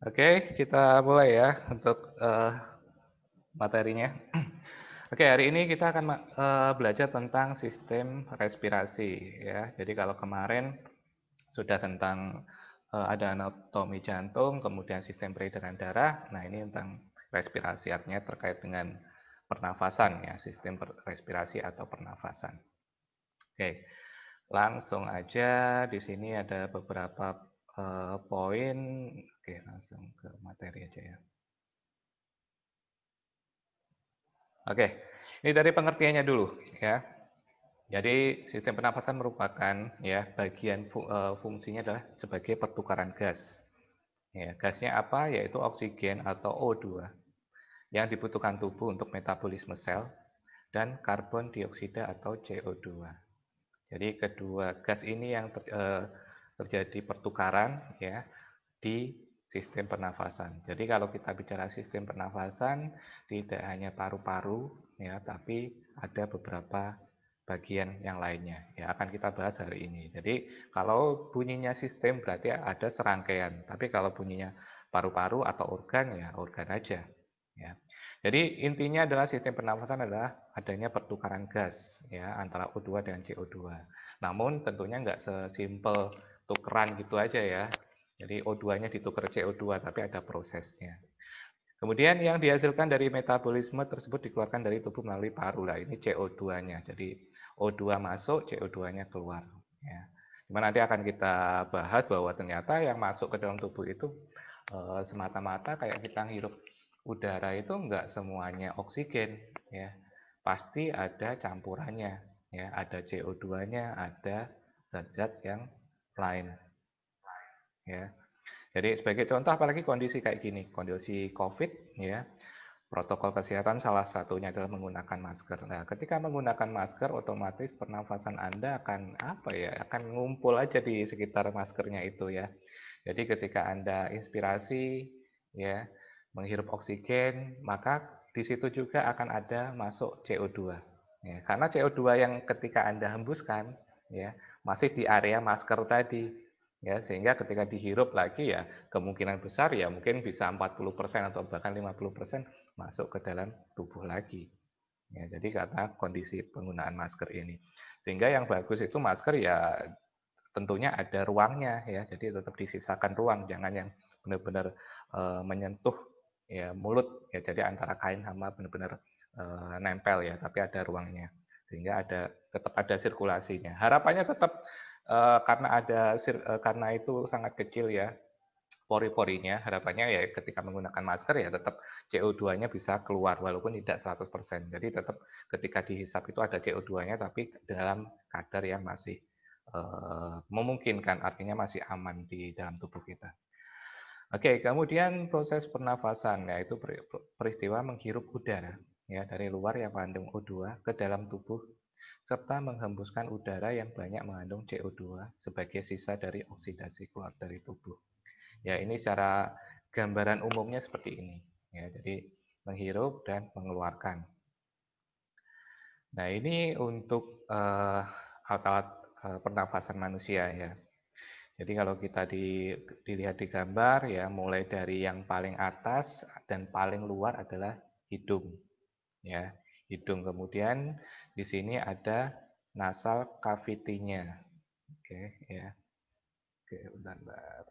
Oke, kita mulai ya untuk materinya. Oke, hari ini kita akan belajar tentang sistem respirasi ya. Jadi kalau kemarin sudah tentang ada anatomi jantung, kemudian sistem peredaran darah. Nah, ini tentang respirasi, artinya terkait dengan pernafasan ya, sistem respirasi atau pernafasan. Oke, langsung aja di sini ada beberapa poin. Oke, langsung ke materi aja ya. Oke, ini dari pengertiannya dulu ya. Jadi sistem pernafasan merupakan ya bagian fungsinya adalah sebagai pertukaran gas. Ya, gasnya apa? Yaitu oksigen atau O2 yang dibutuhkan tubuh untuk metabolisme sel dan karbon dioksida atau CO2. Jadi kedua gas ini yang terjadi pertukaran ya di sistem pernafasan. Jadi kalau kita bicara sistem pernafasan, tidak hanya paru-paru, ya, tapi ada beberapa bagian yang lainnya. Ya, akan kita bahas hari ini. Jadi kalau bunyinya sistem berarti ada serangkaian, tapi kalau bunyinya paru-paru atau organ ya organ aja. Ya. Jadi intinya adalah sistem pernafasan adalah adanya pertukaran gas ya antara O2 dengan CO2. Namun tentunya nggak sesimpel tukeran gitu aja ya. Jadi O2-nya ditukar CO2, tapi ada prosesnya. Kemudian yang dihasilkan dari metabolisme tersebut dikeluarkan dari tubuh melalui paru. Lah, ini CO2-nya. Jadi O2 masuk, CO2-nya keluar. Ya. Dimana nanti akan kita bahas bahwa ternyata yang masuk ke dalam tubuh itu semata-mata kayak kita hirup udara itu enggak semuanya oksigen. Ya. Pasti ada campurannya. Ya. Ada CO2-nya, ada zat-zat yang lain. Ya. Jadi sebagai contoh apalagi kondisi kayak gini, kondisi COVID ya, protokol kesehatan salah satunya adalah menggunakan masker. Nah, ketika menggunakan masker otomatis pernafasan Anda akan apa ya, akan ngumpul aja di sekitar maskernya itu ya. Jadi ketika Anda inspirasi ya, menghirup oksigen, maka di situ juga akan ada masuk CO2. Ya, karena CO2 yang ketika Anda hembuskan ya, masih di area masker tadi. Ya, sehingga ketika dihirup lagi ya kemungkinan besar ya mungkin bisa 40% atau bahkan 50% masuk ke dalam tubuh lagi. Ya, jadi karena kondisi penggunaan masker ini. Sehingga yang bagus itu masker ya tentunya ada ruangnya ya. Jadi tetap disisakan ruang, jangan yang benar-benar menyentuh ya mulut ya. Jadi antara kain sama benar-benar nempel ya, tapi ada ruangnya. Sehingga tetap ada sirkulasinya. Harapannya tetap karena karena itu sangat kecil ya pori-porinya, harapannya ya ketika menggunakan masker ya tetap CO2-nya bisa keluar walaupun tidak 100%. Jadi tetap ketika dihisap itu ada CO2-nya tapi dalam kadar yang masih memungkinkan, artinya masih aman di dalam tubuh kita. Oke, kemudian proses pernafasan, yaitu peristiwa menghirup udara ya dari luar yang mengandung O2 ke dalam tubuh serta menghembuskan udara yang banyak mengandung CO2 sebagai sisa dari oksidasi keluar dari tubuh. Ya, ini secara gambaran umumnya seperti ini. Ya, jadi menghirup dan mengeluarkan. Nah, ini untuk alat-alat pernafasan manusia ya. Jadi kalau kita dilihat di gambar ya, mulai dari yang paling atas dan paling luar adalah hidung. Ya, hidung. Kemudian di sini ada nasal cavity-nya. Oke, ya. Oke, bentar.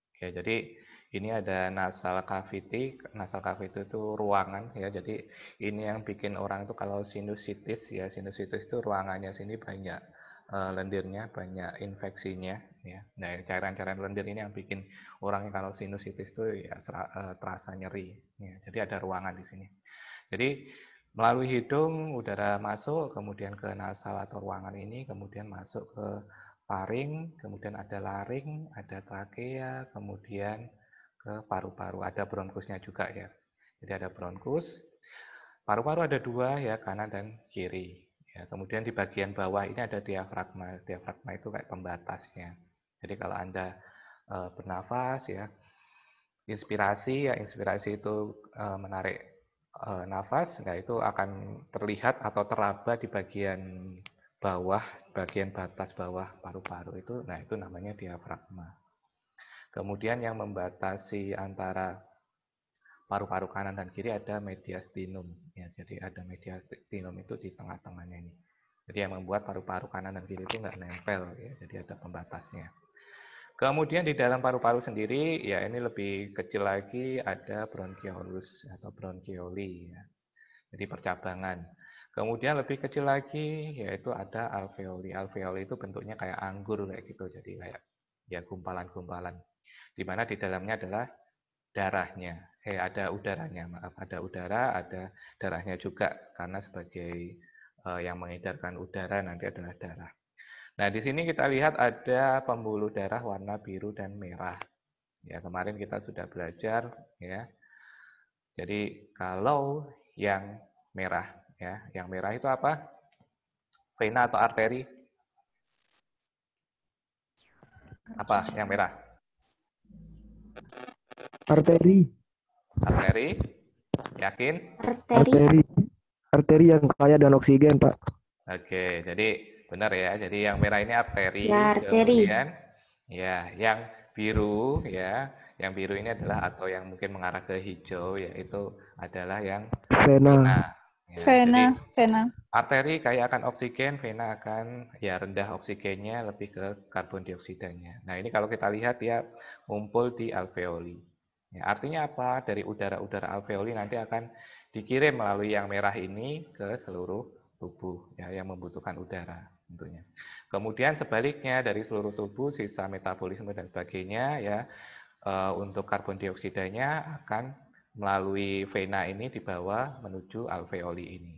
Oke, jadi ini ada nasal cavity. Nasal cavity itu ruangan ya. Jadi ini yang bikin orang itu kalau sinusitis ya, sinusitis itu ruangannya sini banyak lendirnya, banyak infeksinya ya. Nah, cairan-cairan lendir ini yang bikin orang kalau sinusitis itu ya terasa nyeri ya. Jadi ada ruangan di sini. Jadi melalui hidung udara masuk, kemudian ke nasal atau ruangan ini, kemudian masuk ke faring, kemudian ada laring, ada trakea, kemudian ke paru-paru. Ada bronkusnya juga ya. Jadi ada bronkus. Paru-paru ada dua ya, kanan dan kiri. Ya, kemudian di bagian bawah ini ada diafragma. Diafragma itu kayak pembatasnya. Jadi kalau Anda bernafas ya, inspirasi itu menarik nafas, nah itu akan terlihat atau teraba di bagian bawah, bagian batas bawah paru-paru itu, nah itu namanya diafragma. Kemudian yang membatasi antara paru-paru kanan dan kiri ada mediastinum. Ya, jadi ada mediastinum itu di tengah-tengahnya ini. Jadi yang membuat paru-paru kanan dan kiri itu nggak nempel, ya, jadi ada pembatasnya. Kemudian di dalam paru-paru sendiri, ya ini lebih kecil lagi ada bronchiolus atau bronchioli, ya. Jadi percabangan. Kemudian lebih kecil lagi yaitu ada alveoli. Alveoli itu bentuknya kayak anggur kayak gitu, jadi kayak ya gumpalan-gumpalan. Di mana di dalamnya adalah darahnya. Ada udaranya, maaf, ada udara, ada darahnya juga karena sebagai yang mengedarkan udara nanti adalah darah. Nah, di sini kita lihat ada pembuluh darah warna biru dan merah. Ya, kemarin kita sudah belajar ya. Jadi kalau yang merah ya, yang merah itu apa? Vena atau arteri? Apa yang merah? Arteri. Arteri? Yakin? Arteri. Arteri yang kaya dan oksigen, Pak. Oke, jadi benar ya. Jadi yang merah ini arteri, Ya, arteri. kemudian ya, yang biru ya, yang biru ini adalah atau yang mungkin mengarah ke hijau yaitu adalah yang Vena. vena. Ya, jadi Vena. arteri kaya akan oksigen, vena akan ya rendah oksigennya, lebih ke karbon dioksidanya. Nah, ini kalau kita lihat ya ngumpul di alveoli. Ya, artinya apa? Dari udara-udara alveoli nanti akan dikirim melalui yang merah ini ke seluruh tubuh ya yang membutuhkan udara tentunya. Kemudian sebaliknya dari seluruh tubuh sisa metabolisme dan sebagainya ya untuk karbon dioksidanya akan melalui vena ini dibawa menuju alveoli ini.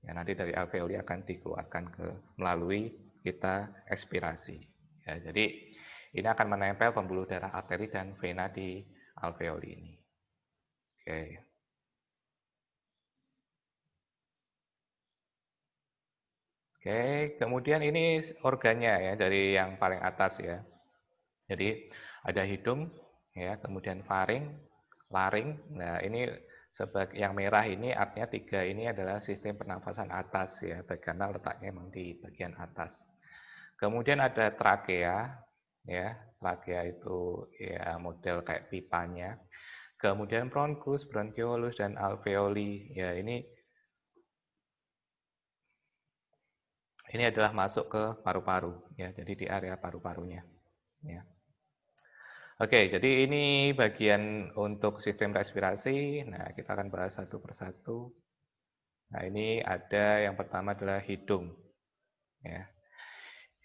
Ya, nanti dari alveoli akan dikeluarkan ke melalui kita ekspirasi. Ya, jadi ini akan menempel pembuluh darah arteri dan vena di alveoli ini. Oke. Oke, kemudian ini organnya ya dari yang paling atas ya. Jadi ada hidung ya, kemudian faring, laring. Nah, ini sebagai yang merah ini artinya tiga ini adalah sistem pernafasan atas ya, karena letaknya memang di bagian atas. Kemudian ada trakea ya, trakea itu ya model kayak pipanya. Kemudian bronkus, bronchiolus dan alveoli. Ya, ini adalah masuk ke paru-paru ya, jadi di area paru-parunya ya. Oke, jadi ini bagian untuk sistem respirasi. Nah, kita akan bahas satu persatu. Nah, ini ada yang pertama adalah hidung ya.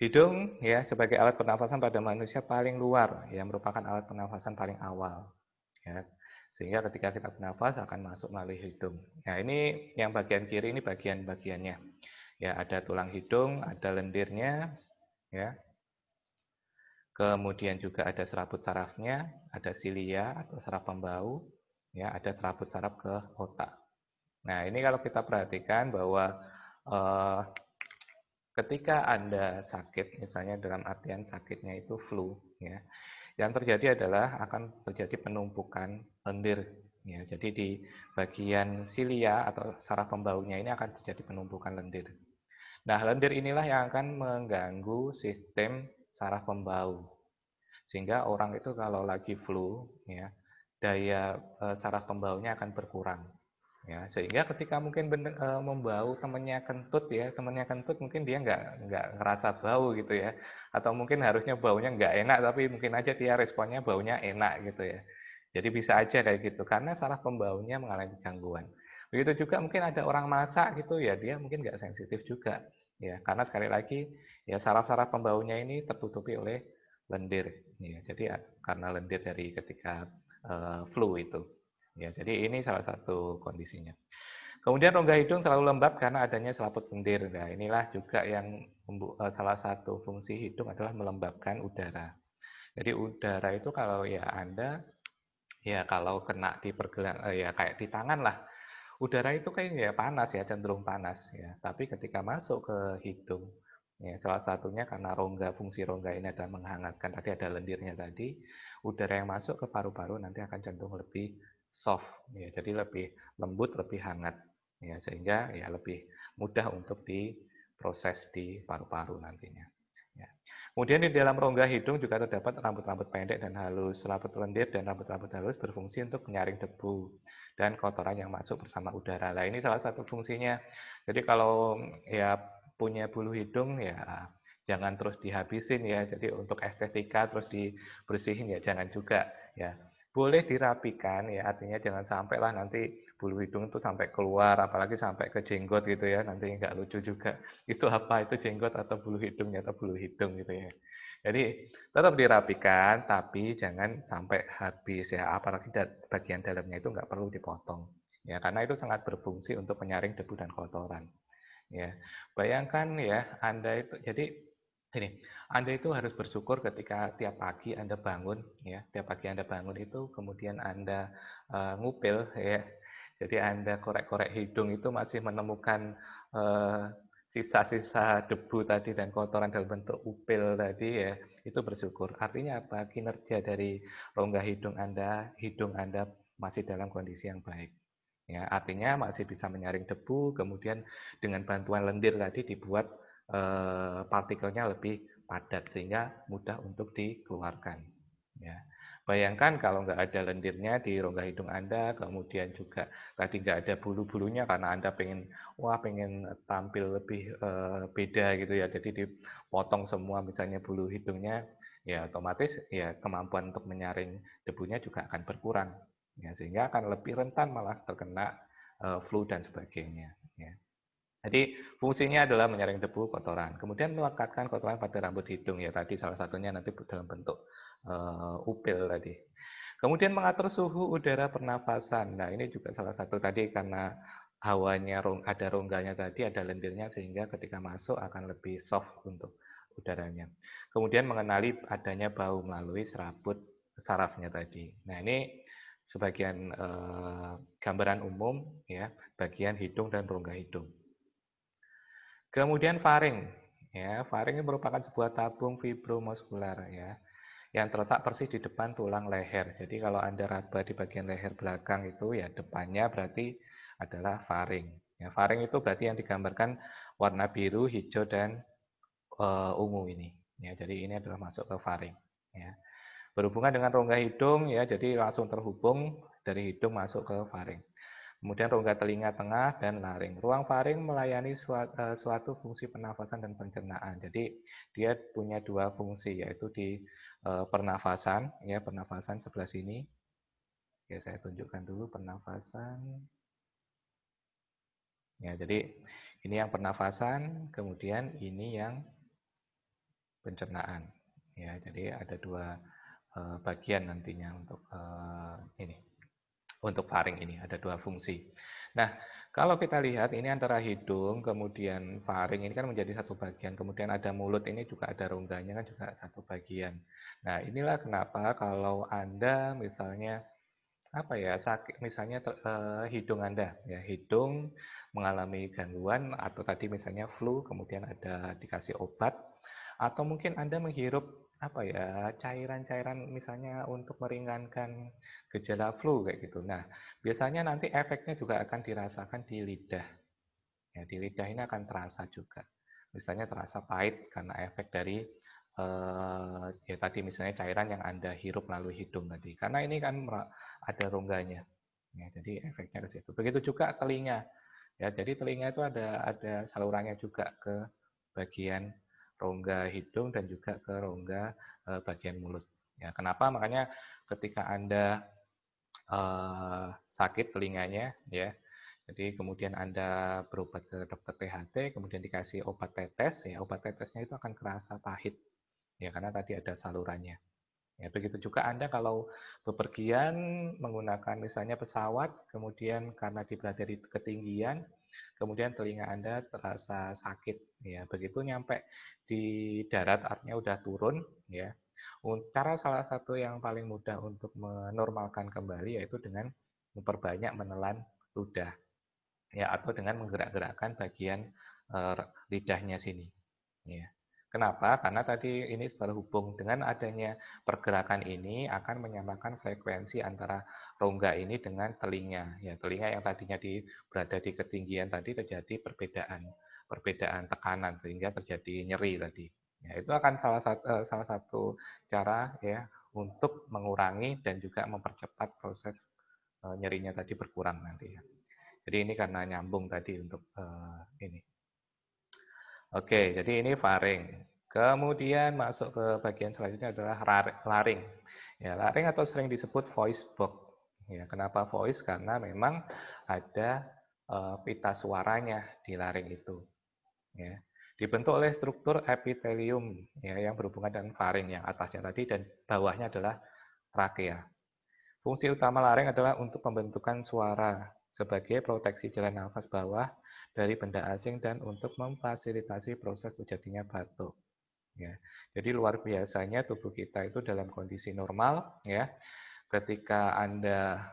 Hidung ya sebagai alat pernafasan pada manusia paling luar ya, merupakan alat pernafasan paling awal ya. Sehingga ketika kita bernafas akan masuk melalui hidung. Nah, ini yang bagian kiri ini bagian-bagiannya. Ya, ada tulang hidung, ada lendirnya ya. Kemudian juga ada serabut sarafnya, ada silia atau saraf pembau, ya, ada serabut saraf ke otak. Nah, ini kalau kita perhatikan bahwa eh, ketika Anda sakit, misalnya dalam artian sakitnya itu flu, ya, yang terjadi adalah akan terjadi penumpukan lendir. Ya, jadi di bagian silia atau saraf pembaunya ini akan terjadi penumpukan lendir. Nah, lendir inilah yang akan mengganggu sistem saraf pembau. Sehingga orang itu kalau lagi flu, ya, daya saraf pembaunya akan berkurang. Ya, sehingga ketika mungkin membau temannya kentut mungkin dia nggak ngerasa bau gitu ya, atau mungkin harusnya baunya nggak enak tapi mungkin aja dia responnya baunya enak gitu ya. Jadi bisa aja kayak gitu karena saraf pembaunya mengalami gangguan. Begitu juga mungkin ada orang masak gitu ya, dia mungkin nggak sensitif juga ya, karena sekali lagi ya saraf-saraf pembaunya ini tertutupi oleh lendir ya. Jadi karena lendir dari ketika flu itu. Ya, jadi ini salah satu kondisinya. Kemudian rongga hidung selalu lembab karena adanya selaput lendir. Nah, inilah juga yang salah satu fungsi hidung adalah melembabkan udara. Jadi udara itu kalau ya Anda ya kalau kena di pergelangan ya kayak di tangan lah. Udara itu kayak ya panas ya, cenderung panas ya. Tapi ketika masuk ke hidung, ya salah satunya karena fungsi rongga ini adalah menghangatkan. Tadi ada lendirnya tadi, udara yang masuk ke paru-paru nanti akan cenderung lebih soft, ya. Jadi lebih lembut, lebih hangat, ya sehingga ya lebih mudah untuk diproses di paru-paru nantinya. Ya. Kemudian di dalam rongga hidung juga terdapat rambut-rambut pendek dan halus. Selaput lendir dan rambut-rambut halus berfungsi untuk menyaring debu dan kotoran yang masuk bersama udara. Nah, ini salah satu fungsinya. Jadi kalau ya punya bulu hidung ya jangan terus dihabisin ya. Jadi untuk estetika terus dibersihin ya jangan juga ya. Boleh dirapikan ya, artinya jangan sampai lah nanti bulu hidung itu sampai keluar, apalagi sampai ke jenggot gitu ya, nanti nggak lucu juga. Itu apa, itu jenggot atau bulu hidung atau bulu hidung gitu ya. Jadi tetap dirapikan, tapi jangan sampai habis ya, apalagi bagian dalamnya itu nggak perlu dipotong. Ya, karena itu sangat berfungsi untuk menyaring debu dan kotoran. Ya, bayangkan ya, Anda itu jadi ini, Anda itu harus bersyukur ketika tiap pagi Anda bangun ya, tiap pagi Anda bangun itu kemudian Anda ngupil ya. Jadi Anda korek-korek hidung itu masih menemukan sisa-sisa debu tadi dan kotoran dalam bentuk upil tadi ya, itu bersyukur. Artinya apa? Kinerja dari rongga hidung Anda masih dalam kondisi yang baik. Ya, artinya masih bisa menyaring debu, kemudian dengan bantuan lendir tadi dibuat partikelnya lebih padat sehingga mudah untuk dikeluarkan. Ya. Bayangkan kalau nggak ada lendirnya di rongga hidung Anda, kemudian juga tadi nggak ada bulu-bulunya karena Anda pengen tampil lebih beda gitu ya, jadi dipotong semua misalnya bulu hidungnya, ya otomatis ya kemampuan untuk menyaring debunya juga akan berkurang. Ya, sehingga akan lebih rentan malah terkena flu dan sebagainya. Ya. Jadi fungsinya adalah menyaring debu, kotoran. Kemudian melekatkan kotoran pada rambut hidung ya tadi salah satunya nanti dalam bentuk upil tadi. Kemudian mengatur suhu udara pernafasan. Nah ini juga salah satu tadi karena hawanya ada rongganya tadi, ada lendirnya sehingga ketika masuk akan lebih soft untuk udaranya. Kemudian mengenali adanya bau melalui serabut sarafnya tadi. Nah ini sebagian gambaran umum ya bagian hidung dan rongga hidung. Kemudian faring. Ya, faring ini merupakan sebuah tabung fibromuskular ya, yang terletak persis di depan tulang leher. Jadi kalau Anda raba di bagian leher belakang itu ya depannya berarti adalah faring. Ya, faring itu berarti yang digambarkan warna biru, hijau dan ungu ini. Ya, jadi ini adalah masuk ke faring. Ya. Berhubungan dengan rongga hidung ya, jadi langsung terhubung dari hidung masuk ke faring. Kemudian rongga telinga tengah dan laring. Ruang faring melayani suatu fungsi pernafasan dan pencernaan. Jadi dia punya dua fungsi yaitu di pernafasan ya, pernafasan sebelah sini. Ya, saya tunjukkan dulu pernafasan. Ya, jadi ini yang pernafasan, kemudian ini yang pencernaan. Ya, jadi ada dua bagian nantinya untuk ini. Untuk faring ini ada dua fungsi. Nah, kalau kita lihat ini antara hidung kemudian faring ini kan menjadi satu bagian, kemudian ada mulut ini juga ada rongganya kan juga satu bagian. Nah, inilah kenapa kalau Anda misalnya apa ya sakit misalnya hidung Anda ya hidung mengalami gangguan atau tadi misalnya flu kemudian ada dikasih obat atau mungkin Anda menghirup apa ya cairan-cairan misalnya untuk meringankan gejala flu kayak gitu. Nah, biasanya nanti efeknya juga akan dirasakan di lidah. Ya, di lidah ini akan terasa juga. Misalnya terasa pahit karena efek dari ya tadi misalnya cairan yang Anda hirup melalui hidung tadi. Karena ini kan ada rongganya. Ya, jadi efeknya ke situ. Begitu juga telinga. Ya, jadi telinga itu ada salurannya juga ke bagian rongga hidung dan juga ke rongga bagian mulut. Ya, kenapa? Makanya ketika Anda sakit telinganya ya. Jadi kemudian Anda berobat ke dokter THT, kemudian dikasih obat tetes, ya obat tetesnya itu akan kerasa pahit, ya karena tadi ada salurannya. Ya, begitu juga Anda kalau bepergian menggunakan misalnya pesawat, kemudian karena berada di ketinggian, kemudian telinga Anda terasa sakit. Ya, begitu nyampe di darat artinya udah turun, ya. Cara salah satu yang paling mudah untuk menormalkan kembali yaitu dengan memperbanyak menelan ludah, ya atau dengan menggerak-gerakkan bagian lidahnya sini. Ya. Kenapa? Karena tadi ini terhubung dengan adanya pergerakan ini akan menyamakan frekuensi antara rongga ini dengan telinga. Ya, telinga yang tadinya berada di ketinggian tadi terjadi perbedaan tekanan sehingga terjadi nyeri tadi. Ya, itu akan salah satu cara ya untuk mengurangi dan juga mempercepat proses nyerinya tadi berkurang nanti ya. Jadi ini karena nyambung tadi untuk ini. Oke, jadi ini faring. Kemudian masuk ke bagian selanjutnya adalah laring. Ya, laring atau sering disebut voice box. Ya, kenapa voice? Karena memang ada pita suaranya di laring itu. Ya, dibentuk oleh struktur epitelium ya, yang berhubungan dengan faring yang atasnya tadi dan bawahnya adalah trakea. Fungsi utama laring adalah untuk pembentukan suara sebagai proteksi jalan nafas bawah dari benda asing dan untuk memfasilitasi proses terjadinya batuk. Ya, jadi luar biasanya tubuh kita itu dalam kondisi normal ya. Ketika Anda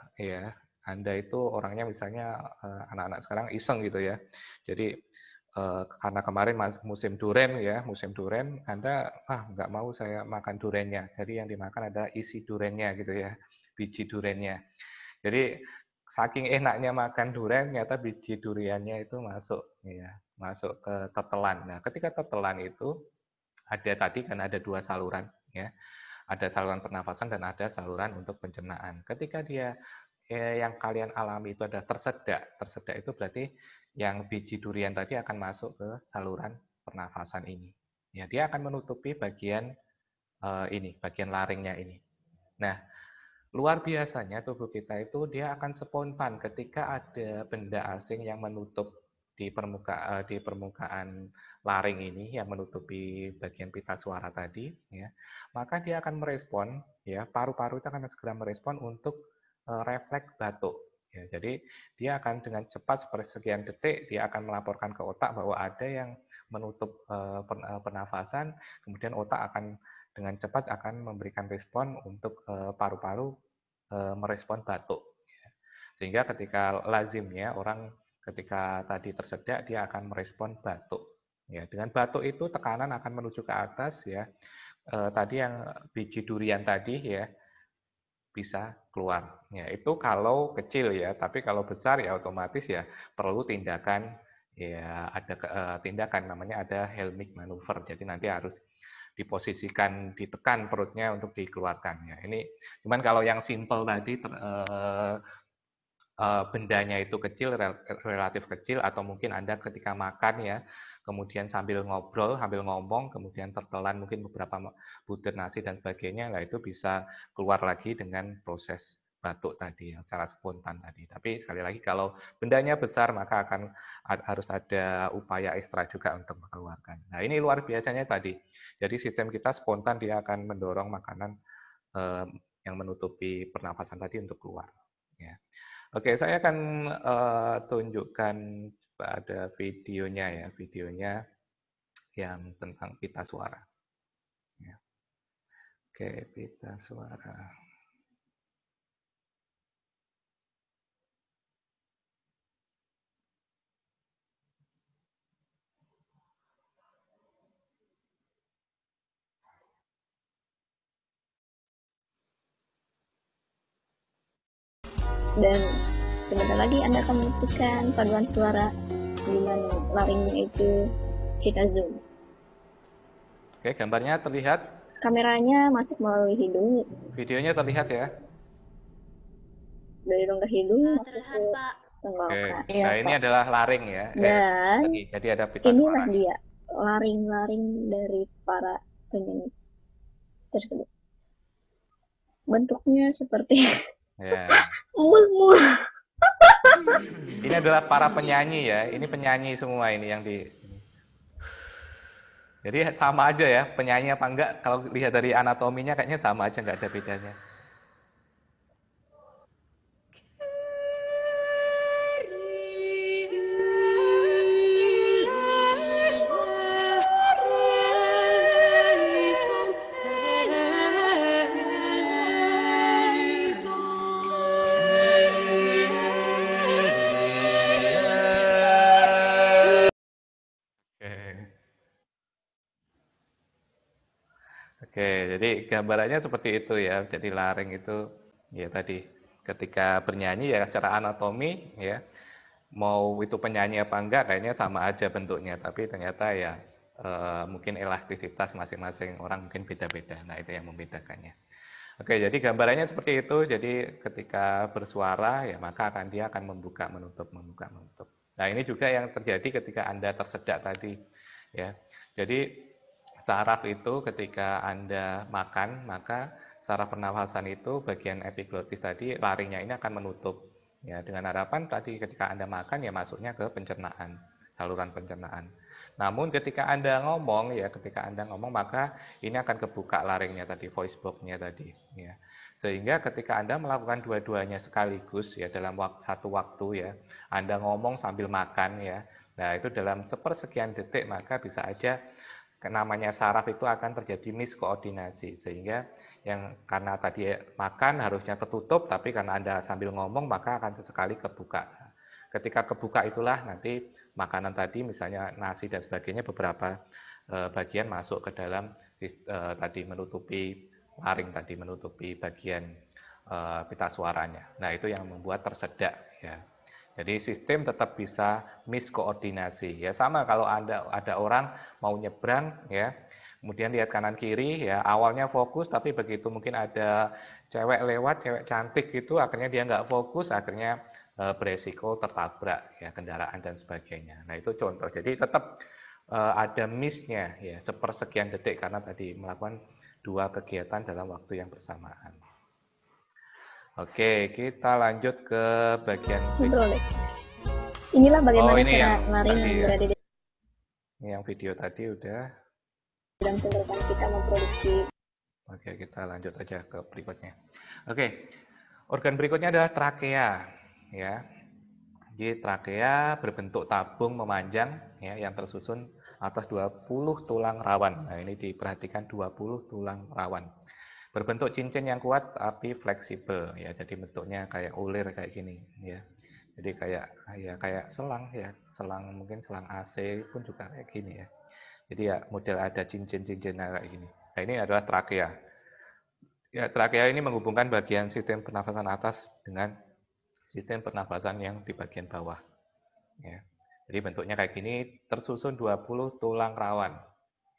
itu orangnya misalnya anak-anak sekarang iseng gitu ya. Jadi karena kemarin musim duren ya, musim duren, Anda nggak mau saya makan durennya. Jadi yang dimakan ada isi durennya gitu ya, biji durennya. Jadi saking enaknya makan durian, ternyata biji duriannya itu masuk ke tetelan. Nah, ketika tetelan itu ada tadi kan ada dua saluran, ya, ada saluran pernafasan dan ada saluran untuk pencernaan. Ketika dia yang kalian alami itu ada tersedak, tersedak itu berarti yang biji durian tadi akan masuk ke saluran pernafasan ini. Ya, dia akan menutupi bagian bagian laringnya ini. Nah, luar biasanya tubuh kita itu dia akan spontan ketika ada benda asing yang menutup di permukaan laring ini yang menutupi bagian pita suara tadi ya. Maka dia akan merespon ya, paru-paru itu akan segera merespon untuk refleks batuk. Ya, jadi dia akan dengan cepat sekian detik dia akan melaporkan ke otak bahwa ada yang menutup pernafasan, kemudian otak akan dengan cepat akan memberikan respon untuk paru-paru merespon batuk. Sehingga ketika lazimnya orang ketika tadi tersedak dia akan merespon batuk. Ya, dengan batuk itu tekanan akan menuju ke atas ya. Tadi yang biji durian tadi ya bisa keluar. Ya, itu kalau kecil ya, tapi kalau besar ya otomatis ya perlu tindakan ya ada tindakan namanya ada Helmich maneuver. Jadi nanti harus diposisikan, ditekan perutnya untuk dikeluarkan ya. Ini cuman kalau yang simple tadi bendanya itu kecil, relatif kecil, atau mungkin Anda ketika makan ya, kemudian sambil ngobrol, sambil ngomong, kemudian tertelan mungkin beberapa butir nasi dan sebagainya, nah itu bisa keluar lagi dengan proses batuk tadi yang secara spontan tadi. Tapi sekali lagi kalau bendanya besar maka akan harus ada upaya ekstra juga untuk mengeluarkan. Nah ini luar biasanya tadi. Jadi sistem kita spontan dia akan mendorong makanan yang menutupi pernafasan tadi untuk keluar. Ya. Oke, saya akan tunjukkan ada videonya ya, videonya yang tentang pita suara. Ya. Oke, pita suara. Dan sebentar lagi Anda akan menyaksikan paduan suara dengan laringnya itu kita zoom. Oke, gambarnya terlihat? Kameranya masuk melalui hidung. Videonya terlihat ya? Dari rongga hidung masuk terlihat, ke Pak. tenggorokan. Oke. Nah, ini adalah laring ya. Dan Jadi ada pita inilah suara. dia laring-laring dari para penyanyi tersebut. Bentuknya seperti Ya. mul-mul. Ini adalah para penyanyi ya. Ini penyanyi semua ini yang di. Jadi sama aja ya, penyanyi apa enggak, kalau lihat dari anatominya kayaknya sama aja, nggak ada bedanya. Oke, jadi gambarannya seperti itu ya. Jadi laring itu ya tadi ketika bernyanyi ya secara anatomi ya mau itu penyanyi apa enggak kayaknya sama aja bentuknya, tapi ternyata ya mungkin elastisitas masing-masing orang mungkin beda-beda. Nah, itu yang membedakannya. Oke, jadi gambarannya seperti itu. Jadi ketika bersuara ya maka dia akan membuka menutup membuka menutup. Nah, ini juga yang terjadi ketika Anda tersedak tadi ya. Jadi saraf itu ketika Anda makan, maka saraf pernafasan itu bagian epiglotis tadi laringnya ini akan menutup. Ya, dengan harapan tadi ketika Anda makan ya masuknya ke pencernaan, saluran pencernaan. Namun ketika Anda ngomong ya, ketika Anda ngomong maka ini akan kebuka laringnya tadi, voice box-nya tadi ya. Sehingga ketika Anda melakukan dua-duanya sekaligus ya dalam satu waktu ya, Anda ngomong sambil makan ya. Nah, itu dalam sepersekian detik maka bisa aja namanya saraf itu akan terjadi miskoordinasi sehingga yang karena tadi makan harusnya tertutup tapi karena Anda sambil ngomong maka akan sesekali kebuka. Ketika kebuka itulah nanti makanan tadi misalnya nasi dan sebagainya beberapa bagian masuk ke dalam tadi menutupi laring tadi menutupi bagian pita suaranya. Nah, itu yang membuat tersedak ya. Jadi sistem tetap bisa miskoordinasi. Ya sama kalau ada orang mau nyebrang ya, kemudian lihat kanan kiri ya, awalnya fokus tapi begitu mungkin ada cewek lewat, cewek cantik gitu, akhirnya dia nggak fokus, akhirnya beresiko tertabrak ya kendaraan dan sebagainya. Nah, itu contoh. Jadi tetap ada miss-nya ya, sepersekian detik karena tadi melakukan dua kegiatan dalam waktu yang bersamaan. Oke, kita lanjut ke bagian Ngobrol deh. Inilah bagaimana ini cara yang laring tadi yang ya. berada di Ini yang video tadi udah. dalam tenggorokan kita memproduksi. Oke, kita lanjut aja ke berikutnya. Oke, organ berikutnya adalah trakea ya. Jadi trakea berbentuk tabung memanjang ya yang tersusun atas 20 tulang rawan. Nah, ini diperhatikan 20 tulang rawan. Berbentuk cincin yang kuat tapi fleksibel ya. Jadi bentuknya kayak ulir kayak gini ya. Jadi kayak selang ya. Selang mungkin selang AC pun juga kayak gini ya. Jadi ya model ada cincin-cincinnya kayak gini. Nah, ini adalah trakea. Ya, trakea ini menghubungkan bagian sistem pernafasan atas dengan sistem pernafasan yang di bagian bawah. Ya. Jadi bentuknya kayak gini, tersusun 20 tulang rawan.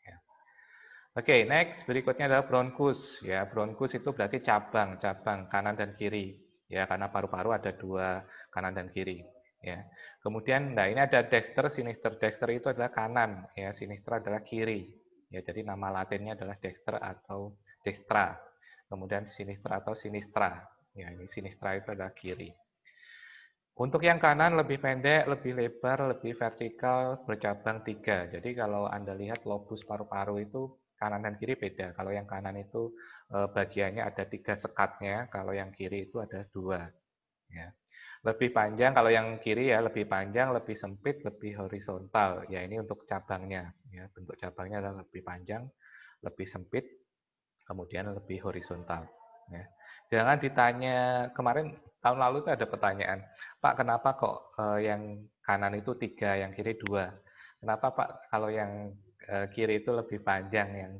Ya. Oke, next berikutnya adalah bronkus. Ya, bronkus itu berarti cabang kanan dan kiri. Ya, karena paru-paru ada dua, kanan dan kiri. Ya. Kemudian, nah ini ada dexter, sinister. Dexter itu adalah kanan, ya, sinister adalah kiri. Ya, jadi nama latinnya adalah dexter atau dextra. Kemudian sinistra atau sinistra. Ya, ini sinistra itu adalah kiri. Untuk yang kanan lebih pendek, lebih lebar, lebih vertikal, bercabang 3. Jadi kalau Anda lihat lobus paru-paru itu kanan dan kiri beda. Kalau yang kanan itu bagiannya ada 3 sekatnya, kalau yang kiri itu ada 2. Ya. Lebih panjang, kalau yang kiri ya lebih panjang, lebih sempit, lebih horizontal. Ya ini untuk cabangnya. Ya, bentuk cabangnya adalah lebih panjang, lebih sempit, kemudian lebih horizontal. Ya. Jangan ditanya, kemarin tahun lalu itu ada pertanyaan, Pak kenapa kok yang kanan itu 3, yang kiri 2? Kenapa Pak kalau yang kiri itu lebih panjang, yang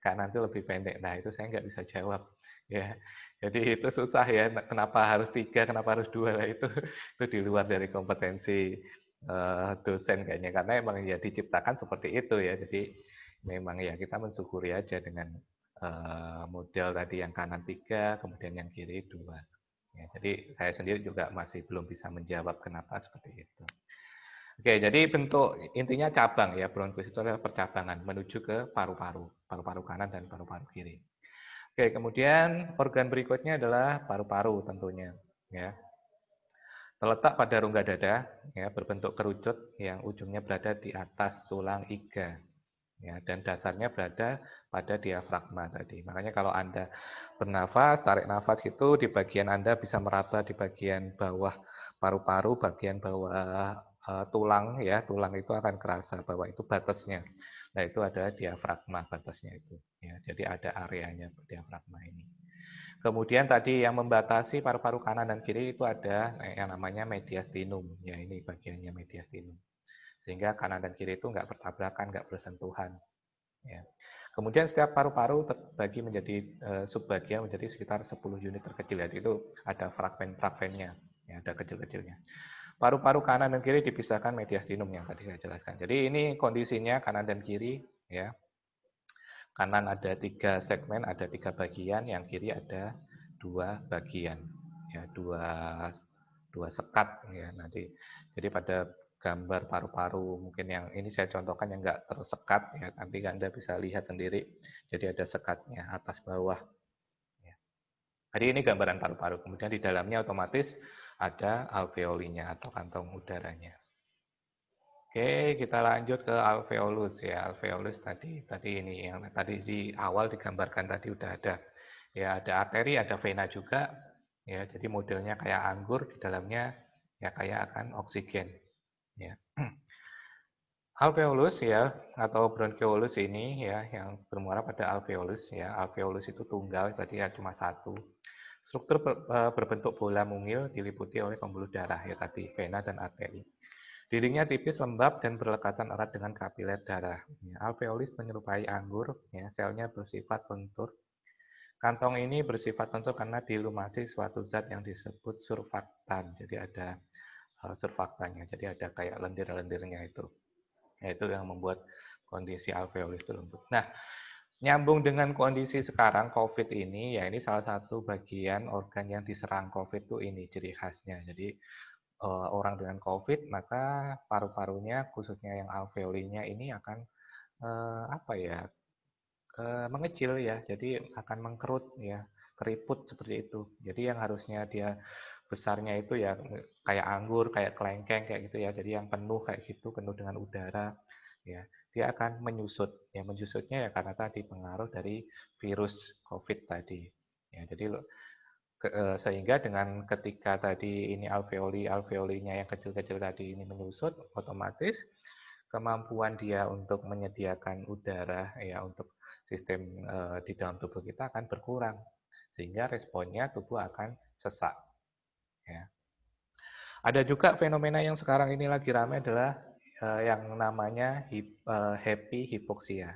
kanan itu lebih pendek? Nah itu saya nggak bisa jawab. Ya, jadi itu susah ya. Kenapa harus 3, kenapa harus 2? Nah, itu di luar dari kompetensi dosen kayaknya. Karena emang ya diciptakan seperti itu ya. Jadi memang ya kita mensyukuri aja dengan model tadi yang kanan 3, kemudian yang kiri 2. Ya, jadi saya sendiri juga masih belum bisa menjawab kenapa seperti itu. Oke, jadi bentuk intinya cabang ya, bronkus itu adalah percabangan menuju ke paru-paru, paru-paru kanan dan paru-paru kiri. Oke, kemudian organ berikutnya adalah paru-paru tentunya, ya. Terletak pada rongga dada, ya, berbentuk kerucut yang ujungnya berada di atas tulang iga. Ya, dan dasarnya berada pada diafragma tadi. Makanya kalau Anda bernafas, tarik nafas gitu, di bagian Anda bisa meraba di bagian bawah paru-paru, bagian bawah tulang ya, tulang itu akan kerasa bahwa itu batasnya. Nah, itu adalah diafragma batasnya itu. Ya, jadi ada areanya diafragma ini. Kemudian tadi yang membatasi paru-paru kanan dan kiri itu ada yang namanya mediastinum. Ya, ini bagiannya mediastinum sehingga kanan dan kiri itu nggak bertabrakan, nggak bersentuhan. Ya. Kemudian setiap paru-paru terbagi menjadi subbagian menjadi sekitar 10 unit terkecil. Jadi itu ada fragmen-fragmennya, ya, ada kecil-kecilnya. Paru-paru kanan dan kiri dipisahkan mediastinum yang tadi saya jelaskan. Jadi ini kondisinya kanan dan kiri, ya. Kanan ada 3 segmen, ada 3 bagian, yang kiri ada 2 bagian, ya, dua sekat, ya nanti. Jadi pada gambar paru-paru mungkin yang ini saya contohkan yang enggak tersekat, ya, nanti Anda bisa lihat sendiri. Jadi ada sekatnya atas bawah. Ya. Jadi ini gambaran paru-paru. Kemudian di dalamnya otomatis ada alveolinya atau kantong udaranya. Oke, kita lanjut ke alveolus ya. Alveolus tadi, berarti ini yang tadi di awal digambarkan tadi udah ada. Ya, ada arteri, ada vena juga. Ya, jadi modelnya kayak anggur, di dalamnya ya kayak akan oksigen. Ya. Alveolus ya atau bronchiolus ini ya yang bermuara pada alveolus ya. Alveolus itu tunggal, berarti ya cuma satu. Struktur berbentuk bola mungil diliputi oleh pembuluh darah ya tadi, vena dan arteri. Dindingnya tipis, lembab, dan berlekatan erat dengan kapiler darah. Ya, alveolis menyerupai anggur, ya, selnya bersifat lentur. Kantong ini bersifat lentur karena dilumasi suatu zat yang disebut surfaktan. Jadi ada surfaktannya, jadi ada kayak lendir-lendirnya itu. Itu yang membuat kondisi alveolis itu lembut. Nah, nyambung dengan kondisi sekarang COVID ini, ya ini salah satu bagian organ yang diserang COVID itu ini ciri khasnya. Jadi orang dengan COVID, maka paru-parunya khususnya yang alveolinya ini akan apa ya mengecil ya, jadi akan mengkerut ya, keriput seperti itu. Jadi yang harusnya dia besarnya itu ya kayak anggur, kayak kelengkeng kayak gitu ya. Jadi yang penuh kayak gitu, penuh dengan udara ya, dia akan menyusut. Ya menyusutnya ya karena tadi pengaruh dari virus COVID tadi. Ya, jadi sehingga dengan ketika tadi ini alveolinya yang kecil-kecil tadi ini menyusut, otomatis kemampuan dia untuk menyediakan udara ya untuk sistem di dalam tubuh kita akan berkurang, sehingga responnya tubuh akan sesak. Ya. Ada juga fenomena yang sekarang ini lagi ramai adalah yang namanya happy hipoksia,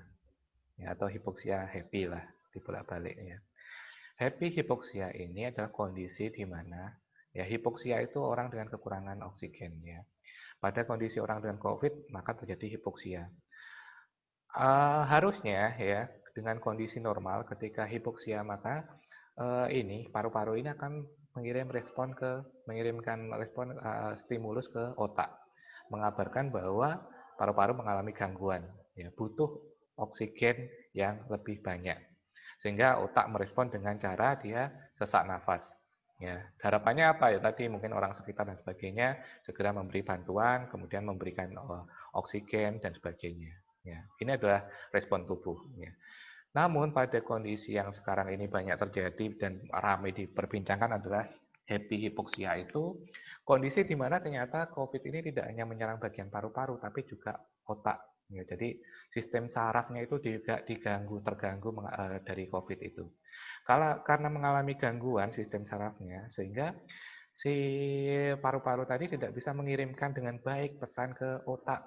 ya, atau hipoksia happy lah dibolak-balik ya. Happy hipoksia ini adalah kondisi di mana ya hipoksia itu orang dengan kekurangan oksigen ya. Pada kondisi orang dengan COVID maka terjadi hipoksia. Harusnya ya dengan kondisi normal ketika hipoksia maka ini paru-paru ini akan mengirimkan respon stimulus ke otak, mengabarkan bahwa paru-paru mengalami gangguan, ya butuh oksigen yang lebih banyak, sehingga otak merespon dengan cara dia sesak nafas. Ya, harapannya apa ya tadi mungkin orang sekitar dan sebagainya segera memberi bantuan, kemudian memberikan oksigen dan sebagainya. Ya, ini adalah respon tubuh. Ya. Namun pada kondisi yang sekarang ini banyak terjadi dan ramai diperbincangkan adalah happy hipoksia itu kondisi di mana ternyata COVID ini tidak hanya menyerang bagian paru-paru tapi juga otak. Ya, jadi sistem sarafnya itu juga terganggu dari COVID itu. Karena mengalami gangguan sistem sarafnya sehingga si paru-paru tadi tidak bisa mengirimkan dengan baik pesan ke otak.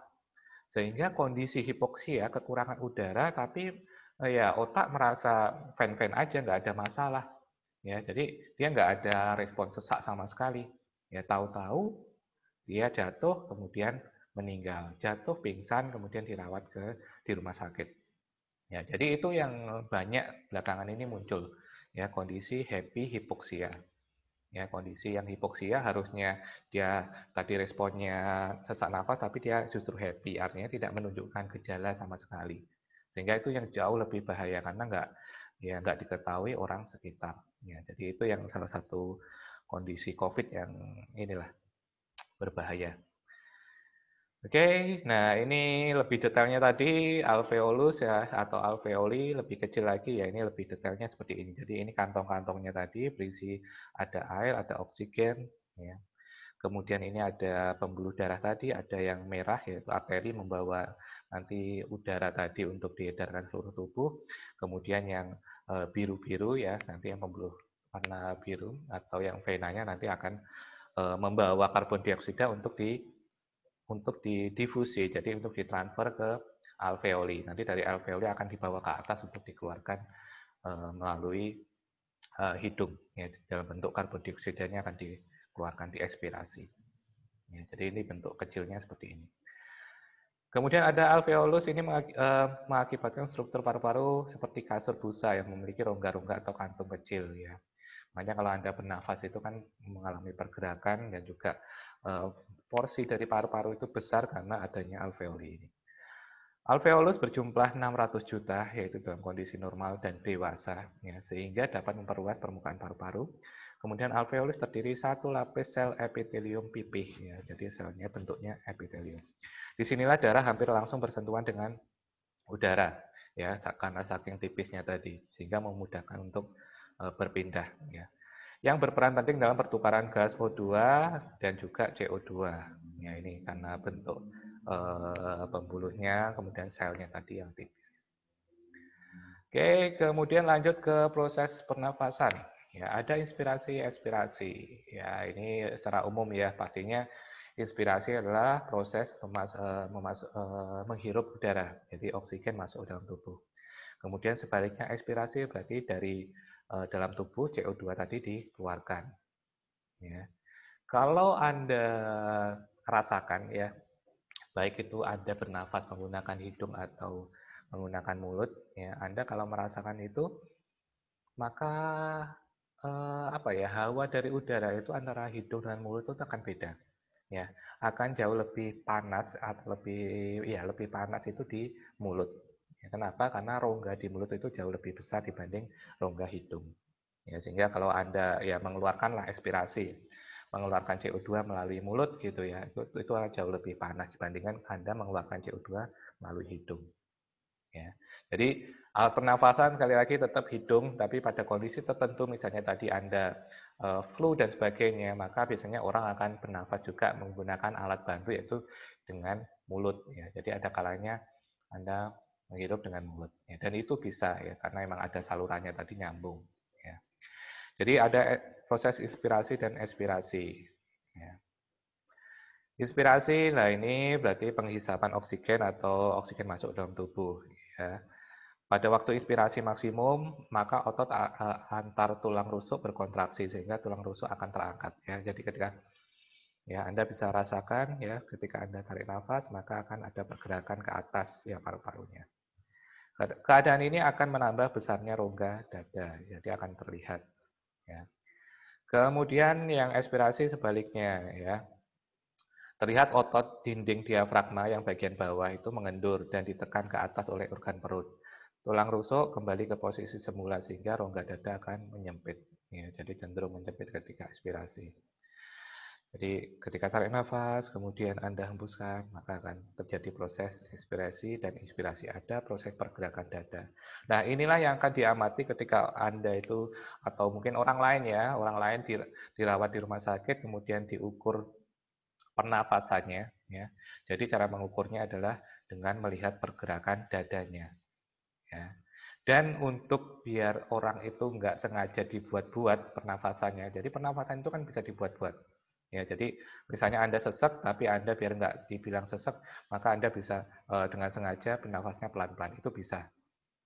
Sehingga kondisi hipoksia, kekurangan udara, tapi ya otak merasa fine-fine aja, nggak ada masalah. Ya, jadi dia nggak ada respon sesak sama sekali. Ya, tahu-tahu dia jatuh, kemudian meninggal. Jatuh, pingsan, kemudian dirawat di rumah sakit. Ya, jadi itu yang banyak belakangan ini muncul. Ya, kondisi happy hipoksia. Ya, kondisi yang hipoksia harusnya dia tadi responnya sesak nafas tapi dia justru happy, artinya tidak menunjukkan gejala sama sekali. Sehingga itu yang jauh lebih bahaya karena nggak diketahui orang sekitar. Ya, jadi itu yang salah satu kondisi COVID yang inilah berbahaya. Oke, nah ini lebih detailnya tadi alveolus ya atau alveoli lebih kecil lagi ya ini lebih detailnya seperti ini. Jadi ini kantong-kantongnya tadi berisi ada air, ada oksigen ya. Kemudian ini ada pembuluh darah tadi, ada yang merah yaitu arteri membawa nanti udara tadi untuk diedarkan seluruh tubuh. Kemudian yang biru-biru ya nanti yang pembuluh warna biru atau yang venanya nanti akan membawa karbon dioksida untuk didifusi, jadi untuk ditransfer ke alveoli. Nanti dari alveoli akan dibawa ke atas untuk dikeluarkan melalui hidung. Ya, dalam bentuk karbon dioksidanya akan dikeluarkan di ekspirasi. Ya, jadi ini bentuk kecilnya seperti ini. Kemudian ada alveolus, ini mengakibatkan struktur paru-paru seperti kasur busa yang memiliki rongga-rongga atau kantung kecil ya. Makanya kalau Anda bernafas itu kan mengalami pergerakan dan juga porsi dari paru-paru itu besar karena adanya alveoli ini. Alveolus berjumlah 600 juta, yaitu dalam kondisi normal dan dewasa, ya, sehingga dapat memperluas permukaan paru-paru. Kemudian alveolus terdiri satu lapis sel epitelium pipih, ya, jadi selnya bentuknya epitelium. Disinilah darah hampir langsung bersentuhan dengan udara, ya, karena saking tipisnya tadi, sehingga memudahkan untuk berpindah. Ya. Yang berperan penting dalam pertukaran gas O2 dan juga CO2. Ya, ini karena bentuk pembuluhnya, kemudian selnya tadi yang tipis. Oke, kemudian lanjut ke proses pernafasan. Ya, ada inspirasi, ekspirasi. Ya, ini secara umum ya, pastinya inspirasi adalah proses menghirup udara, jadi oksigen masuk dalam tubuh. Kemudian sebaliknya ekspirasi berarti dari dalam tubuh CO2 tadi dikeluarkan. Ya. Kalau Anda rasakan ya, baik itu Anda bernafas menggunakan hidung atau menggunakan mulut, ya Anda kalau merasakan itu, maka apa ya, hawa dari udara itu antara hidung dan mulut itu akan beda, ya akan jauh lebih panas atau lebih panas itu di mulut. Ya, kenapa? Karena rongga di mulut itu jauh lebih besar dibanding rongga hidung. Ya, sehingga kalau Anda ya mengeluarkanlah ekspirasi, mengeluarkan CO2 melalui mulut gitu ya, itu jauh lebih panas dibandingkan Anda mengeluarkan CO2 melalui hidung. Ya. Jadi alat pernafasan sekali lagi tetap hidung, tapi pada kondisi tertentu misalnya tadi Anda flu dan sebagainya, maka biasanya orang akan bernafas juga menggunakan alat bantu yaitu dengan mulut. Ya. Jadi ada kalanya Anda menghirup dengan mulut. Ya. Dan itu bisa ya karena memang ada salurannya tadi nyambung. Ya. Jadi ada proses inspirasi dan ekspirasi. Ya. Inspirasi, nah ini berarti penghisapan oksigen atau oksigen masuk dalam tubuh. Ya. Pada waktu inspirasi maksimum, maka otot antar tulang rusuk berkontraksi sehingga tulang rusuk akan terangkat. Ya. Jadi ketika ya Anda bisa rasakan ya ketika Anda tarik nafas, maka akan ada pergerakan ke atas ya paru-parunya. Keadaan ini akan menambah besarnya rongga dada, jadi akan terlihat. Ya. Kemudian yang ekspirasi sebaliknya ya. Terlihat otot dinding diafragma yang bagian bawah itu mengendur dan ditekan ke atas oleh organ perut. Tulang rusuk kembali ke posisi semula sehingga rongga dada akan menyempit. Ya, jadi cenderung menyempit ketika ekspirasi. Jadi ketika tarik nafas, kemudian Anda hembuskan, maka akan terjadi proses ekspirasi dan inspirasi. Ada proses pergerakan dada. Nah, inilah yang akan diamati ketika Anda itu, atau mungkin orang lain ya, orang lain dirawat di rumah sakit, kemudian diukur pernafasannya. Ya. Jadi cara mengukurnya adalah dengan melihat pergerakan dadanya. Ya. Dan untuk biar orang itu nggak sengaja dibuat-buat pernafasannya, jadi pernafasan itu kan bisa dibuat-buat. Ya, jadi misalnya Anda sesek, tapi Anda biar nggak dibilang sesek, maka Anda bisa dengan sengaja bernafasnya pelan-pelan, itu bisa.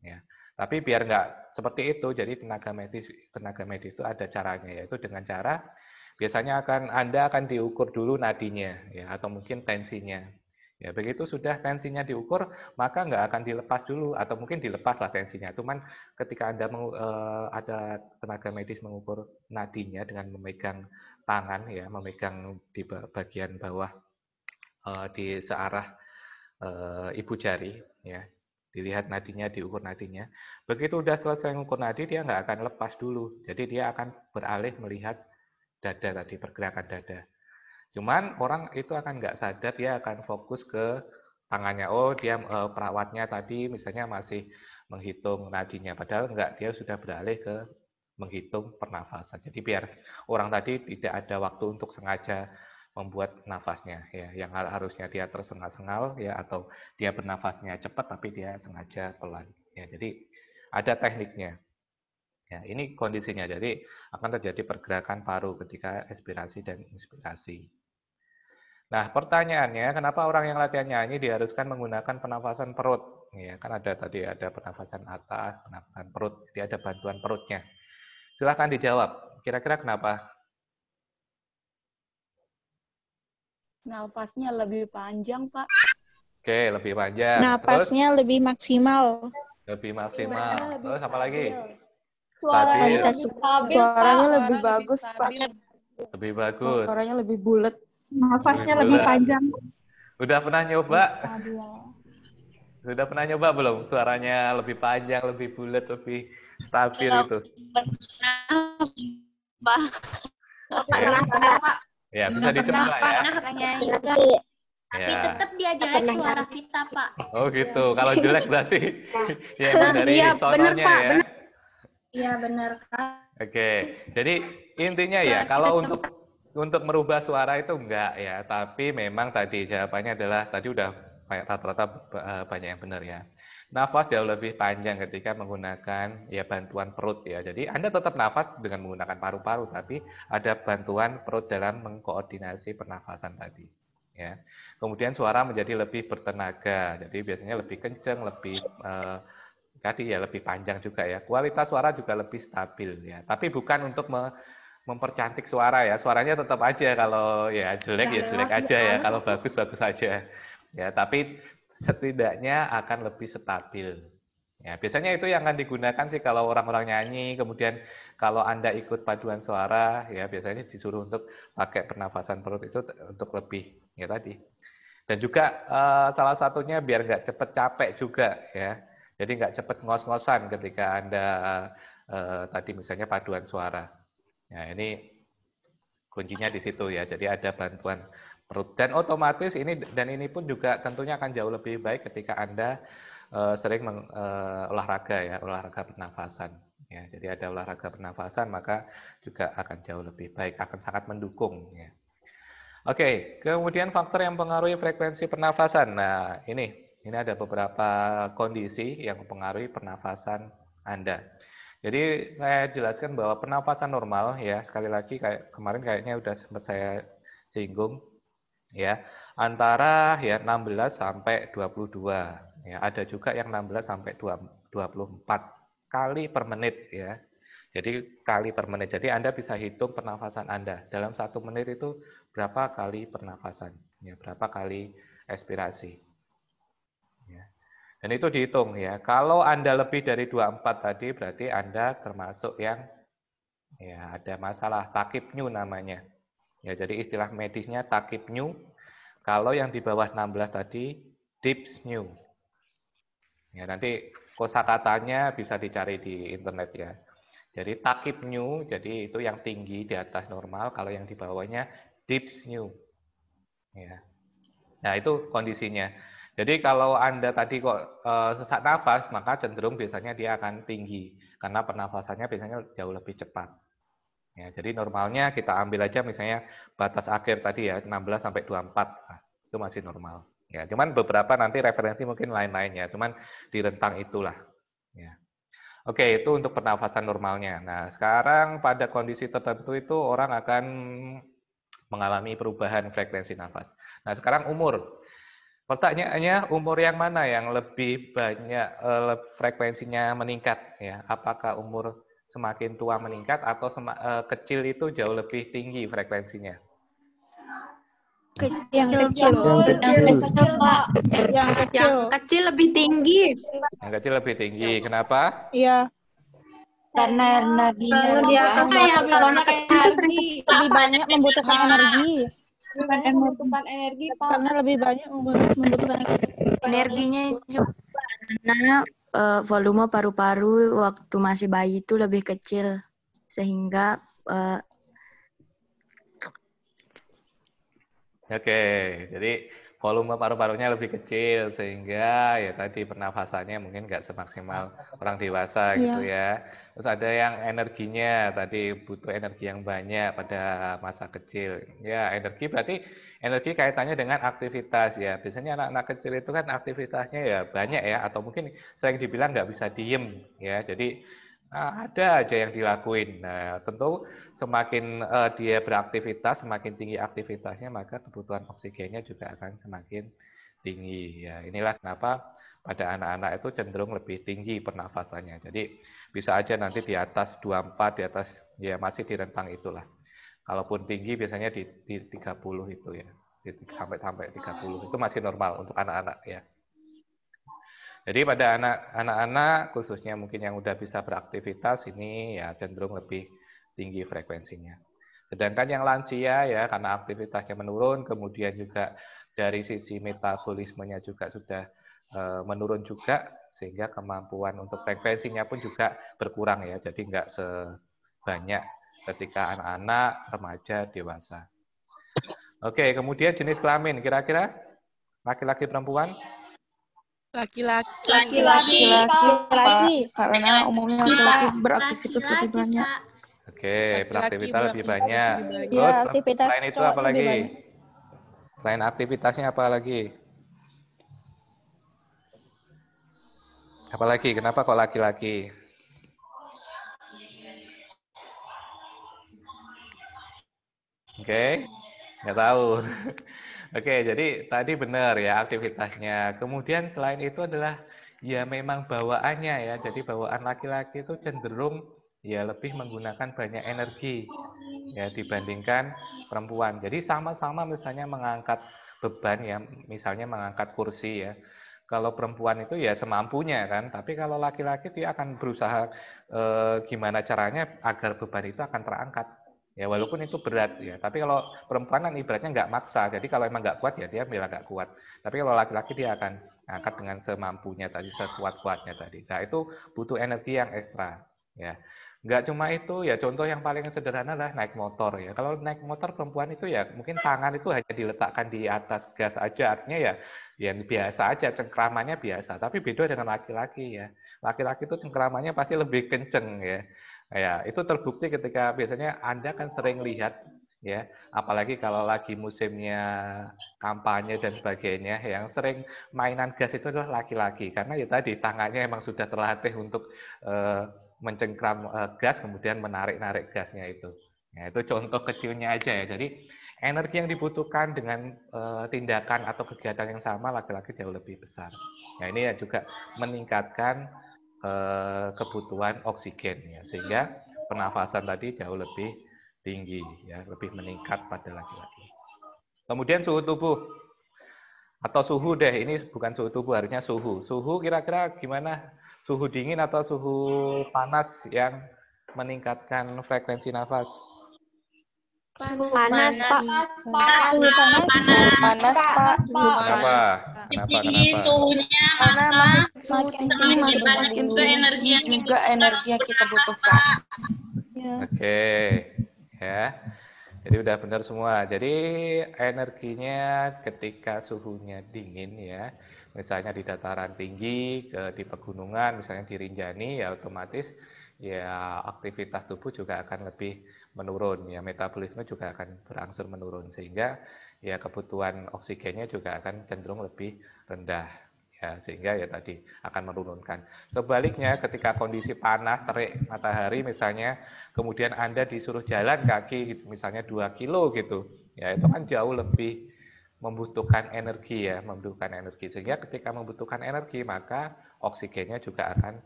Ya. Tapi biar nggak seperti itu, jadi tenaga medis itu ada caranya, yaitu dengan cara biasanya Anda akan diukur dulu nadinya, ya, atau mungkin tensinya. Ya, begitu sudah tensinya diukur, maka nggak akan dilepas dulu, atau mungkin dilepas lah tensinya. Cuman ketika Anda ada tenaga medis mengukur nadinya dengan memegang tangan, ya, memegang di bagian bawah di searah ibu jari, ya, dilihat nadinya, diukur nadinya. Begitu udah selesai mengukur nadi, dia nggak akan lepas dulu. Jadi dia akan beralih melihat dada tadi, pergerakan dada. Cuman orang itu akan nggak sadar, dia akan fokus ke tangannya. Oh, dia perawatnya tadi misalnya masih menghitung nadinya, padahal nggak, dia sudah beralih ke menghitung pernafasan. Jadi biar orang tadi tidak ada waktu untuk sengaja membuat nafasnya, ya, yang harusnya dia tersengal-sengal, ya, atau dia bernafasnya cepat tapi dia sengaja pelan. Ya, jadi ada tekniknya. Ya, ini kondisinya. Jadi akan terjadi pergerakan paru ketika ekspirasi dan inspirasi. Nah, pertanyaannya, kenapa orang yang latihan nyanyi diharuskan menggunakan pernafasan perut? Ya, kan ada tadi ada pernafasan atas, pernafasan perut, jadi ada bantuan perutnya. Silahkan dijawab. Kira-kira kenapa? Nafasnya lebih panjang, Pak. Oke, lebih panjang. Terus Napasnya lebih maksimal. lebih maksimal. Terus apa lagi? Suaranya Stabil. lebih stabil, Suaranya Pak. lebih bagus, Pak. Lebih bagus. Suaranya lebih bulat. Nafasnya Lebih lebih bulat. panjang. Udah pernah nyoba? Stabil. Sudah pernah nyoba belum? Suaranya lebih panjang, lebih bulat, lebih stabil itu. Pernah, Pak. Ya, bisa dicoba ya. Tapi Ya. tetap dia jelek suara kita, Pak. Oh gitu. Kalau jelek berarti ya emang dari Iya, bener, sononya Pak, ya. bener. Iya, benar, Kak. Oke. Jadi intinya ya kalau untuk merubah suara itu enggak ya, tapi memang tadi jawabannya adalah tadi udah rata-rata banyak yang benar ya. Nafas jauh lebih panjang ketika menggunakan ya bantuan perut ya. Jadi Anda tetap nafas dengan menggunakan paru-paru, tapi ada bantuan perut dalam mengkoordinasi pernafasan tadi. Ya. Kemudian suara menjadi lebih bertenaga, jadi biasanya lebih kencang, lebih tadi ya lebih panjang juga ya. Kualitas suara juga lebih stabil ya. Tapi bukan untuk mempercantik suara ya. Suaranya tetap aja kalau ya jelek ya jelek aja ya. Kalau bagus bagus aja. Ya, tapi setidaknya akan lebih stabil. Ya, biasanya itu yang akan digunakan sih kalau orang-orang nyanyi, kemudian kalau Anda ikut paduan suara, ya biasanya disuruh untuk pakai pernafasan perut itu untuk lebih, ya tadi. Dan juga salah satunya biar nggak cepet capek juga, ya. Jadi nggak cepet ngos-ngosan ketika Anda tadi misalnya paduan suara. Ya, ini kuncinya di situ ya. Jadi ada bantuan perut dan otomatis ini pun juga tentunya akan jauh lebih baik ketika Anda sering olahraga pernafasan ya. Jadi ada olahraga pernafasan maka juga akan jauh lebih baik, akan sangat mendukung ya. Oke, kemudian faktor yang mempengaruhi frekuensi pernafasan. Nah, ini ada beberapa kondisi yang mempengaruhi pernafasan Anda. Jadi saya jelaskan bahwa pernafasan normal ya, sekali lagi kayak kemarin kayaknya udah sempat saya singgung ya, antara ya 16 sampai 22. Ya, ada juga yang 16 sampai 24 kali per menit ya. Jadi kali per menit. Jadi Anda bisa hitung pernafasan Anda. Dalam 1 menit itu berapa kali pernafasan, ya, berapa kali expirasi. Ya. Dan itu dihitung ya. Kalau Anda lebih dari 24 tadi berarti Anda termasuk yang ya ada masalah takipnyu namanya. Ya, jadi istilah medisnya takipnyu. Kalau yang di bawah 16 tadi dyspneu. Ya, nanti kosakatanya bisa dicari di internet ya. Jadi takipnyu, jadi itu yang tinggi di atas normal, kalau yang di bawahnya dyspneu. Ya. Nah, itu kondisinya. Jadi kalau Anda tadi kok sesak nafas, maka cenderung biasanya dia akan tinggi karena pernafasannya biasanya jauh lebih cepat. Ya, jadi normalnya kita ambil aja misalnya batas akhir tadi ya 16 sampai 24. Nah, itu masih normal. Ya, cuman beberapa nanti referensi mungkin lain-lain ya, cuman di rentang itulah. Ya. Oke, itu untuk pernafasan normalnya. Nah, sekarang pada kondisi tertentu itu orang akan mengalami perubahan frekuensi nafas. Nah, sekarang umur. Pertanyaannya, umur yang mana yang lebih banyak frekuensinya meningkat ya? Apakah umur semakin tua meningkat atau kecil itu jauh lebih tinggi frekuensinya? Yang kecil. Pak. Yang kecil. Yang kecil lebih tinggi. Yang kecil lebih tinggi. Kenapa? Iya. Karena energinya Kalau dia kayak kalau anak kecil itu sering Lebih banyak membutuhkan energi. Membutuhkan energi, Pak. Karena lebih banyak membutuhkan energi. energinya juga karena volume paru-paru waktu masih bayi itu lebih kecil sehingga Oke, jadi volume paru-parunya lebih kecil sehingga ya tadi pernafasannya mungkin nggak semaksimal orang dewasa gitu ya. Terus ada yang energinya tadi butuh energi yang banyak pada masa kecil. Ya, energi berarti energi kaitannya dengan aktivitas ya. Biasanya anak-anak kecil itu kan aktivitasnya ya banyak ya atau mungkin sering dibilang nggak bisa diem ya. Jadi ada aja yang dilakuin. Nah, tentu semakin dia beraktivitas, semakin tinggi aktivitasnya, maka kebutuhan oksigennya juga akan semakin tinggi. Ya, inilah kenapa pada anak-anak itu cenderung lebih tinggi pernafasannya. Jadi bisa aja nanti di atas 24, di atas ya masih di rentang itulah. Kalaupun tinggi biasanya di 30 itu ya. sampai 30 itu masih normal untuk anak-anak ya. Jadi pada anak-anak khususnya mungkin yang udah bisa beraktivitas ini ya cenderung lebih tinggi frekuensinya. Sedangkan yang lansia ya karena aktivitasnya menurun, kemudian juga dari sisi metabolismenya juga sudah menurun juga, sehingga kemampuan untuk frekuensinya pun juga berkurang ya. Jadi nggak sebanyak ketika anak-anak, remaja, dewasa. Oke, kemudian jenis kelamin kira-kira laki-laki perempuan? Laki-laki. Laki-laki. Karena umumnya laki-laki beraktivitas lebih banyak. Oke, beraktivitas lebih beraktivitas banyak. lebih banyak. Terus Ya, aktivitas selain itu cowok apa lebih lagi? banyak. Selain aktivitasnya apa lagi? Apa lagi? Kenapa kok laki-laki? Oke, nggak tahu. Oke, jadi tadi benar ya aktivitasnya. Kemudian selain itu adalah ya memang bawaannya ya. Jadi bawaan laki-laki itu cenderung ya lebih menggunakan banyak energi ya dibandingkan perempuan. Jadi sama-sama misalnya mengangkat beban ya, misalnya mengangkat kursi ya. Kalau perempuan itu ya semampunya kan, tapi kalau laki-laki dia akan berusaha gimana caranya agar beban itu akan terangkat. Ya walaupun itu berat ya, tapi kalau perempuan kan ibaratnya nggak maksa, jadi kalau emang nggak kuat ya dia bilang nggak kuat. Tapi kalau laki-laki dia akan angkat dengan semampunya tadi, sekuat-kuatnya tadi. Nah itu butuh energi yang ekstra ya. Nggak cuma itu ya, contoh yang paling sederhana adalah naik motor ya. Kalau naik motor perempuan itu ya mungkin tangan itu hanya diletakkan di atas gas aja, artinya ya yang biasa aja, cengkramannya biasa. Tapi beda dengan laki-laki ya. Laki-laki itu cengkramannya pasti lebih kenceng ya. Ya, itu terbukti ketika biasanya Anda kan sering lihat ya, apalagi kalau lagi musimnya kampanye dan sebagainya, yang sering mainan gas itu adalah laki-laki karena ya tadi tangannya emang sudah terlatih untuk mencengkram gas kemudian menarik-narik gasnya itu. Ya, itu contoh kecilnya aja ya. Jadi energi yang dibutuhkan dengan tindakan atau kegiatan yang sama laki-laki jauh lebih besar. Nah, ini ya juga meningkatkan kebutuhan oksigen ya, sehingga pernafasan tadi jauh lebih tinggi ya, lebih meningkat pada laki-laki. Kemudian suhu tubuh atau suhu deh, ini bukan suhu tubuh, harusnya suhu. Suhu kira-kira gimana? Suhu dingin atau suhu panas yang meningkatkan frekuensi nafas? Panas, Pak. Suhu panas. Panas, Pak. Kenapa? Tinggi Kenapa? suhunya, Karena maka suhu tinggi semakin panas makin juga energi yang juga energi yang kita butuhkan. Ya. Oke, ya. Jadi udah benar semua. Jadi energinya ketika suhunya dingin ya, misalnya di dataran tinggi, di pegunungan, misalnya di Rinjani, ya otomatis ya aktivitas tubuh juga akan lebih menurun, ya metabolisme juga akan berangsur menurun, sehingga ya kebutuhan oksigennya juga akan cenderung lebih rendah. Ya, sehingga ya tadi akan menurunkan. Sebaliknya ketika kondisi panas, terik matahari misalnya, kemudian Anda disuruh jalan kaki gitu, misalnya 2 kilo gitu, ya itu kan jauh lebih membutuhkan energi ya, membutuhkan energi. Sehingga ketika membutuhkan energi, maka oksigennya juga akan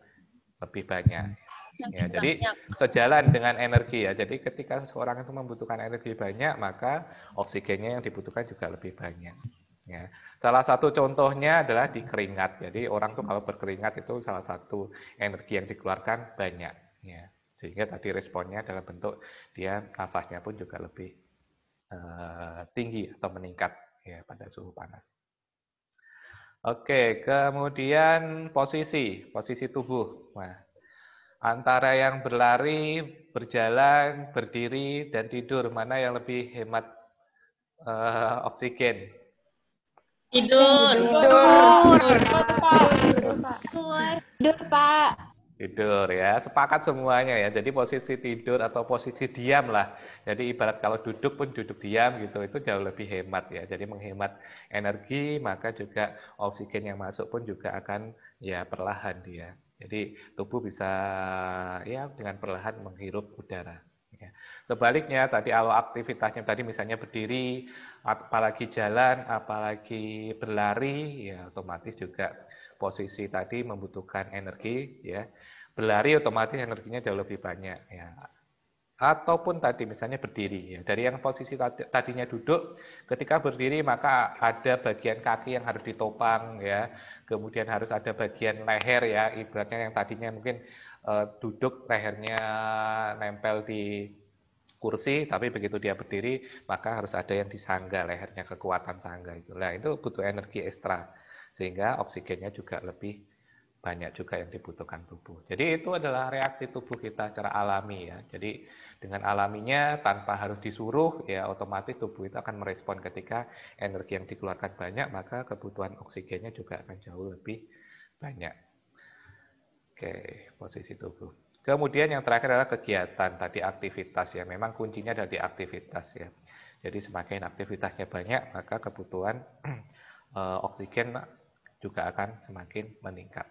lebih banyak. Ya, jadi sejalan dengan energi ya. Jadi ketika seseorang itu membutuhkan energi banyak, maka oksigennya yang dibutuhkan juga lebih banyak. Ya. Salah satu contohnya adalah di keringat. Jadi orang tuh kalau berkeringat itu salah satu energi yang dikeluarkan banyak. Ya. Sehingga tadi responnya dalam bentuk dia nafasnya pun juga lebih tinggi atau meningkat ya pada suhu panas. Oke, kemudian posisi tubuh. Nah, antara yang berlari, berjalan, berdiri, dan tidur, mana yang lebih hemat oksigen? tidur. Tidur, Pak. Tidur ya, sepakat semuanya ya. Jadi posisi tidur atau posisi diam lah. Jadi ibarat kalau duduk pun duduk diam gitu, itu jauh lebih hemat ya. Jadi menghemat energi, maka juga oksigen yang masuk pun juga akan ya perlahan dia. Jadi tubuh bisa ya dengan perlahan menghirup udara. Ya. Sebaliknya tadi kalau aktivitasnya tadi misalnya berdiri, apalagi jalan, apalagi berlari, ya otomatis juga posisi tadi membutuhkan energi ya. Berlari otomatis energinya jauh lebih banyak ya. ataupun tadi misalnya berdiri ya. Dari yang posisi tadinya duduk, ketika berdiri maka ada bagian kaki yang harus ditopang ya. Kemudian harus ada bagian leher ya, ibaratnya yang tadinya mungkin duduk lehernya nempel di kursi, tapi begitu dia berdiri maka harus ada yang disangga lehernya, kekuatan sangga itu. Nah, itu butuh energi ekstra sehingga oksigennya juga lebih banyak juga yang dibutuhkan tubuh. Jadi itu adalah reaksi tubuh kita secara alami ya. Jadi dengan alaminya tanpa harus disuruh ya otomatis tubuh itu akan merespon ketika energi yang dikeluarkan banyak maka kebutuhan oksigennya juga akan jauh lebih banyak. Oke, posisi tubuh. Kemudian yang terakhir adalah kegiatan tadi aktivitas ya. Memang kuncinya ada di aktivitas ya. Jadi semakin aktivitasnya banyak maka kebutuhan oksigen juga akan semakin meningkat.